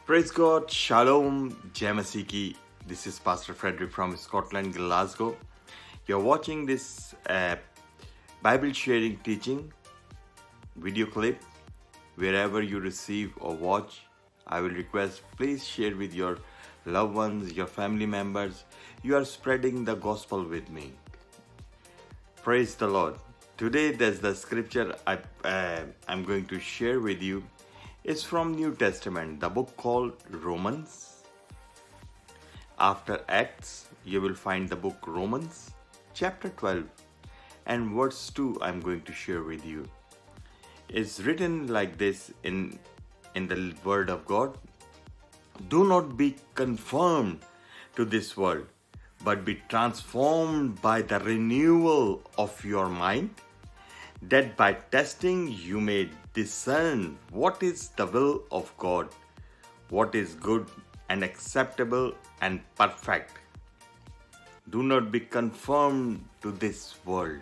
Praise God, Shalom, Jai Masih ki. This is Pastor Frederick from Scotland, Glasgow. You're watching this Bible sharing teaching video clip. Wherever you receive or watch, I will request please share with your loved ones, your family members. You are spreading the gospel with me. Praise the Lord. Today there's the scripture I'm going to share with you. It's from New Testament, the book called Romans. After Acts, you will find the book Romans, chapter 12, and verse 2 I'm going to share with you. It's written like this in the Word of God. Do not be conformed to this world, but be transformed by the renewal of your mind, that by testing you may discern what is the will of God, what is good and acceptable and perfect. Do not be conformed to this world,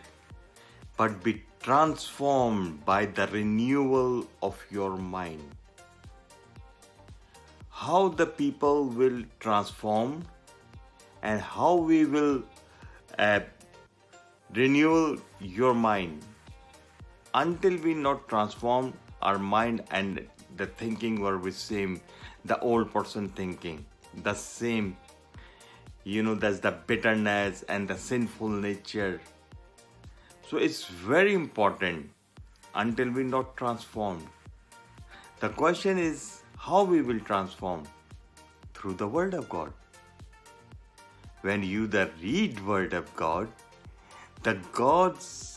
but be transformed by the renewal of your mind. How the people will transform and how we will renew your mind. Until we not transform our mind and the thinking were the same, the old person thinking, the same, that's the bitterness and the sinful nature. So it's very important until we not transformed. The question is how we will transform? Through the Word of God. When you read Word of God, the God's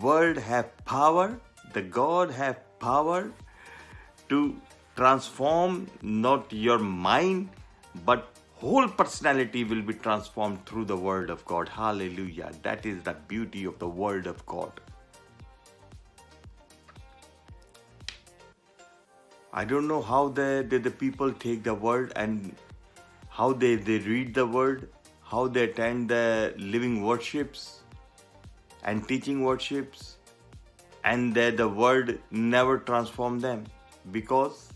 Word have power. The God have power to transform not your mind, but whole personality will be transformed through the Word of God. Hallelujah. That is the beauty of the Word of God. I don't know how the people take the Word and how they read the Word, how they attend the living worships and teaching worships, and that the Word never transform them because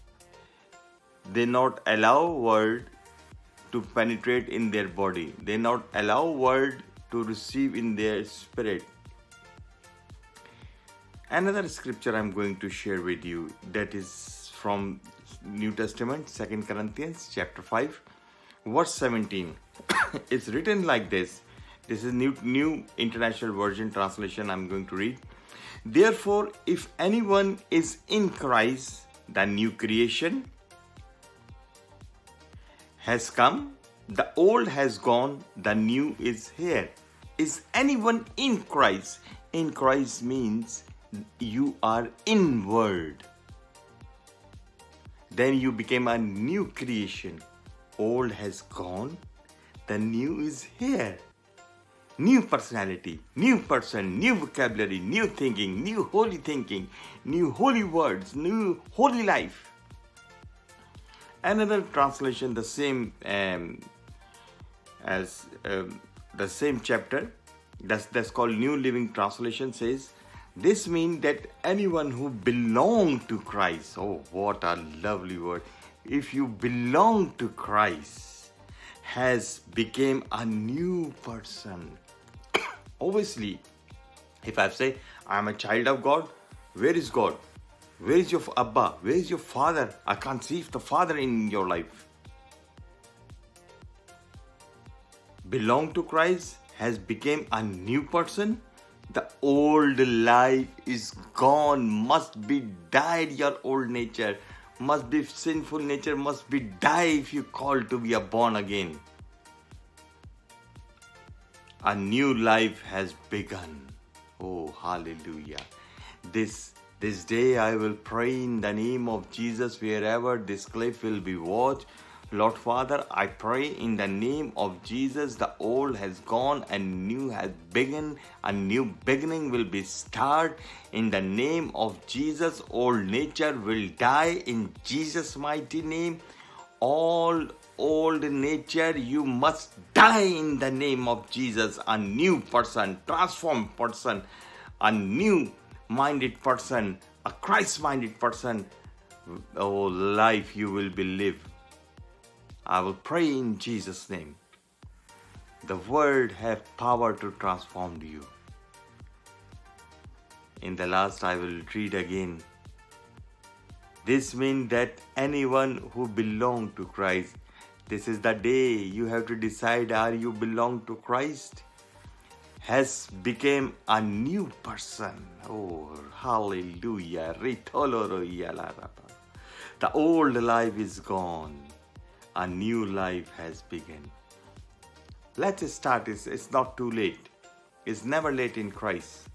they not allow Word to penetrate in their body. They not allow Word to receive in their spirit. Another scripture I'm going to share with you that is from New Testament, 2 Corinthians chapter 5, verse 17. It's written like this. This is New International Version translation I'm going to read. Therefore, if anyone is in Christ, the new creation has come, the old has gone, the new is here. Is anyone in Christ? In Christ means you are inward. Then you became a new creation. Old has gone, the new is here. New personality, new person, new vocabulary, new thinking, new holy words, new holy life. Another translation, the same as the same chapter, that's called New Living Translation, says, this means that anyone who belongs to Christ, oh, what a lovely word. If you belong to Christ, has become a new person. Obviously, if I say, I'm a child of God, where is God? Where is your Abba? Where is your Father? I can't see the Father in your life. Belong to Christ has become a new person. The old life is gone, must be died, your old nature. Must be sinful nature, must be die if you call to be a born again. A new life has begun. Oh, hallelujah. This day I will pray in the name of Jesus wherever this clip will be watched. Lord Father, I pray in the name of Jesus, the old has gone and new has begun. A new beginning will be start. In the name of Jesus, old nature will die in Jesus' mighty name. All old nature, you must die in the name of Jesus. A new person, transformed person, a new minded person, a Christ minded person, oh, life you will be live I will pray in Jesus' name. The word have power to transform you. In the last, I will read again. This means that anyone who belong to Christ, this is the day you have to decide, are you belong to Christ? Has become a new person. Oh, hallelujah. The old life is gone. A new life has begun. Let's start. It's not too late. It's never late in Christ.